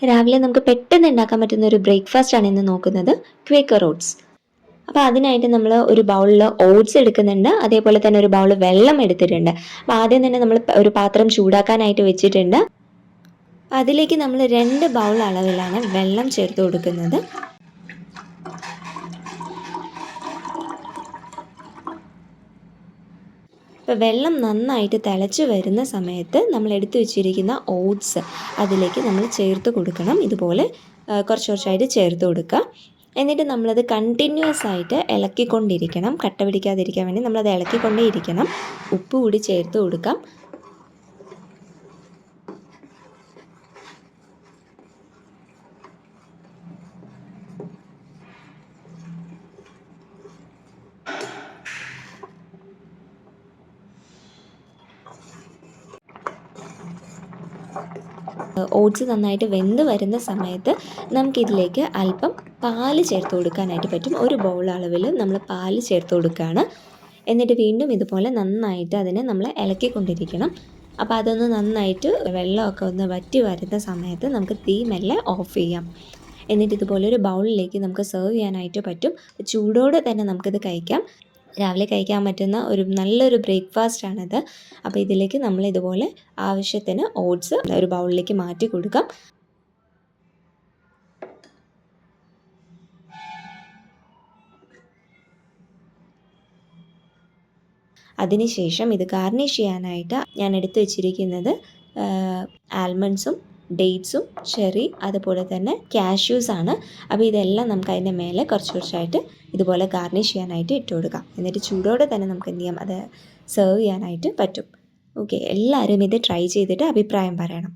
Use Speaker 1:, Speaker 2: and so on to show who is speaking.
Speaker 1: രാവിലെ നമുക്ക് പെട്ടെന്ന് ഉണ്ടാക്കാൻ പറ്റുന്ന ഒരു ബ്രേക്ക്ഫാസ്റ്റ് ആണ് ഇന്ന് നോക്കുന്നത്, ക്വേക്കർ ഓട്സ്. അപ്പോൾ അതിനായിട്ട് നമ്മൾ ഒരു ബൗളിൽ ഓട്സ് എടുക്കുന്നുണ്ട്, അതേപോലെ തന്നെ ഒരു ബൗൾ വെള്ളം എടുത്തിട്ടുണ്ട്. അപ്പോൾ ആദ്യം തന്നെ നമ്മൾ ഒരു പാത്രം ചൂടാക്കാനായിട്ട് വെച്ചിട്ടുണ്ട്. അതിലേക്ക് നമ്മൾ 2 ബൗൾ അളവിലാണ് വെള്ളം ചേർത്ത് കൊടുക്കുന്നത്. ഇപ്പോൾ വെള്ളം നന്നായിട്ട് തിളച്ച് വരുന്ന സമയത്ത് നമ്മൾ എടുത്തു വെച്ചിരിക്കുന്ന ഓട്സ് അതിലേക്ക് നമ്മൾ ചേർത്ത് കൊടുക്കണം. ഇതുപോലെ കുറച്ച് കുറച്ചായിട്ട് ചേർത്ത് കൊടുക്കുക. എന്നിട്ട് നമ്മളത് കണ്ടിന്യൂസ് ആയിട്ട് ഇളക്കിക്കൊണ്ടിരിക്കണം. കട്ട പിടിക്കാതിരിക്കാൻ വേണ്ടി നമ്മളത് ഇളക്കിക്കൊണ്ടേ ഇരിക്കണം. ഉപ്പ് കൂടി ചേർത്ത് കൊടുക്കാം. ഓട്സ് നന്നായിട്ട് വെന്ത് വരുന്ന സമയത്ത് നമുക്കിതിലേക്ക് അല്പം പാല് ചേർത്ത് കൊടുക്കാനായിട്ട് പറ്റും. ഒരു ബൗൾ അളവിൽ നമ്മൾ പാല് ചേർത്ത് കൊടുക്കുകയാണ്. എന്നിട്ട് വീണ്ടും ഇതുപോലെ നന്നായിട്ട് അതിനെ നമ്മൾ ഇളക്കിക്കൊണ്ടിരിക്കണം. അപ്പോൾ അതൊന്ന് നന്നായിട്ട് വെള്ളമൊക്കെ ഒന്ന് വറ്റി വരുന്ന സമയത്ത് നമുക്ക് തീ മെല്ലെ ഓഫ് ചെയ്യാം. എന്നിട്ട് ഇതുപോലെ ഒരു ബൗളിലേക്ക് നമുക്ക് സെർവ് ചെയ്യാനായിട്ട് പറ്റും. ചൂടോടെ തന്നെ നമുക്കിത് കഴിക്കാം. രാവിലെ കഴിക്കാൻ പറ്റുന്ന ഒരു നല്ലൊരു ബ്രേക്ക്ഫാസ്റ്റ് ആണിത്. അപ്പോൾ ഇതിലേക്ക് നമ്മൾ ഇതുപോലെ ആവശ്യത്തിന് ഓട്സ് ഒരു ബൗളിലേക്ക് മാറ്റി കൊടുക്കാം. അതിനുശേഷം ഇത് ഗാർണിഷ് ചെയ്യാനായിട്ട് ഞാൻ എടുത്തു വെച്ചിരിക്കുന്നത് ആൽമണ്ട്സും ഡേറ്റ്സും ചെറി അതുപോലെ തന്നെ കാഷ്യൂസ് ആണ്. അപ്പോൾ ഇതെല്ലാം നമുക്ക് അതിൻ്റെ മേലെ കുറച്ച് കുറച്ചായിട്ട് ഇതുപോലെ ഗാർണിഷ് ചെയ്യാനായിട്ട് ഇട്ട് കൊടുക്കാം. എന്നിട്ട് ചൂടോടെ തന്നെ നമുക്ക് എന്ത് ചെയ്യാം, അത് സെർവ് ചെയ്യാനായിട്ട് പറ്റും. ഓക്കെ, എല്ലാവരും ഇത് ട്രൈ ചെയ്തിട്ട് അഭിപ്രായം പറയണം.